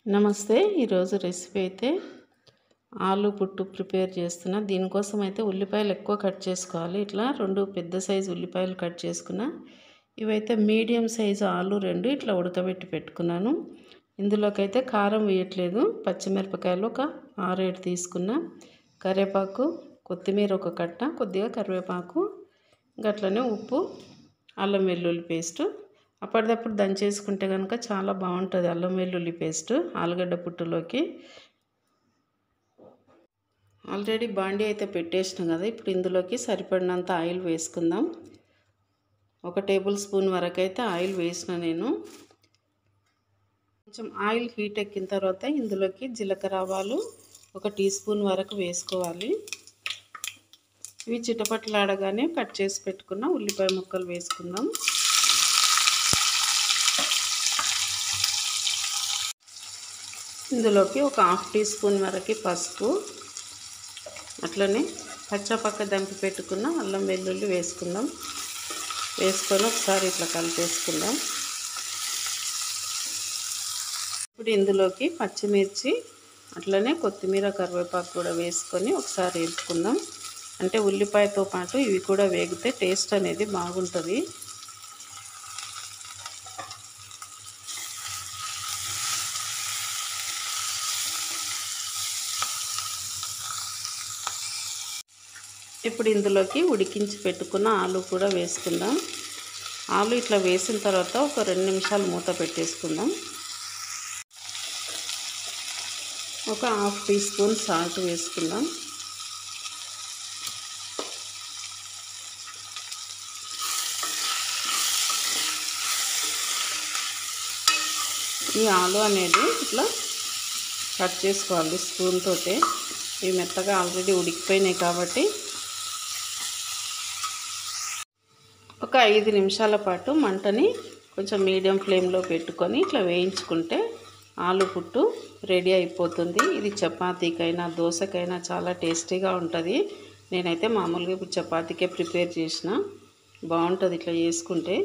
నమస్తే. ఈరోజు రెసిపీ అయితే ఆలు పుట్టు ప్రిపేర్ చేస్తున్నా. దీనికోసం అయితే ఉల్లిపాయలు ఎక్కువ కట్ చేసుకోవాలి. ఇట్లా 2 పెద్ద సైజు ఉల్లిపాయలు కట్ చేసుకున్నా. ఇవైతే మీడియం సైజు ఆలు 2 ఇట్లా ఉడకబెట్టి పెట్టుకున్నాను. ఇందులోకైతే కారం వేయట్లేదు. పచ్చిమిరపకాయలు ఒక 6, 7 తీసుకున్నా. కరివేపాకు, కొత్తిమీర ఒక కట్ట, కొద్దిగా కరివేపాకు, గట్లనే ఉప్పు, అల్లం వెల్లుల్లి పేస్టు. అప్పటిదప్పుడు దంచేసుకుంటే కనుక చాలా బాగుంటుంది అల్లం వెల్లుల్లి పేస్ట్ ఆలుగడ్డ పుట్టులోకి. ఆల్రెడీ బాండీ అయితే పెట్టేసినాం కదా. ఇప్పుడు ఇందులోకి సరిపడినంత ఆయిల్ వేసుకుందాం. 1 టేబుల్ స్పూన్ వరకు అయితే ఆయిల్ వేసిన నేను. కొంచెం ఆయిల్ హీట్ ఎక్కిన తర్వాత ఇందులోకి జీలకర్ర ఆవాలు 1 టీ స్పూన్ వరకు వేసుకోవాలి. ఇవి చిటపట్లాడగానే కట్ చేసి పెట్టుకున్న ఉల్లిపాయ ముక్కలు వేసుకుందాం. ఇందులోకి ఒక 1/2 టీ స్పూన్ వరకు పసుపు, అట్లనే పచ్చపక్క దంపి పెట్టుకున్న అల్లం వెల్లుల్లి వేసుకుందాం. వేసుకొని ఒకసారి ఇట్లా కలిపేసుకుందాం. ఇప్పుడు ఇందులోకి పచ్చిమిర్చి, అట్లనే కొత్తిమీర, కరివేపాకు కూడా వేసుకొని ఒకసారి వేపుకుందాం. అంటే ఉల్లిపాయతో పాటు ఇవి కూడా వేగితే టేస్ట్ అనేది బాగుంటుంది. ఇప్పుడు ఇందులోకి ఉడికించి పెట్టుకున్న ఆలు కూడా వేసుకుందాం. ఆలు ఇట్లా వేసిన తర్వాత ఒక 2 నిమిషాలు మూత పెట్టేసుకుందాం. ఒక 1/2 టీ స్పూన్ సాల్ట్ వేసుకుందాం. ఈ ఆలు అనేది ఇట్లా కట్ చేసుకోవాలి స్పూన్ తోటే. ఇవి మెత్తగా ఆల్రెడీ ఉడికిపోయినాయి కాబట్టి ఒక 5 నిమిషాల పాటు మంటని కొంచెం మీడియం ఫ్లేమ్లో పెట్టుకొని ఇట్లా వేయించుకుంటే ఆలు పుట్టు రెడీ అయిపోతుంది. ఇది చపాతీకైనా దోశకైనా చాలా టేస్టీగా ఉంటుంది. నేనైతే మామూలుగా ఇప్పుడు చపాతీకే ప్రిపేర్ చేసిన. బాగుంటుంది ఇట్లా చేసుకుంటే.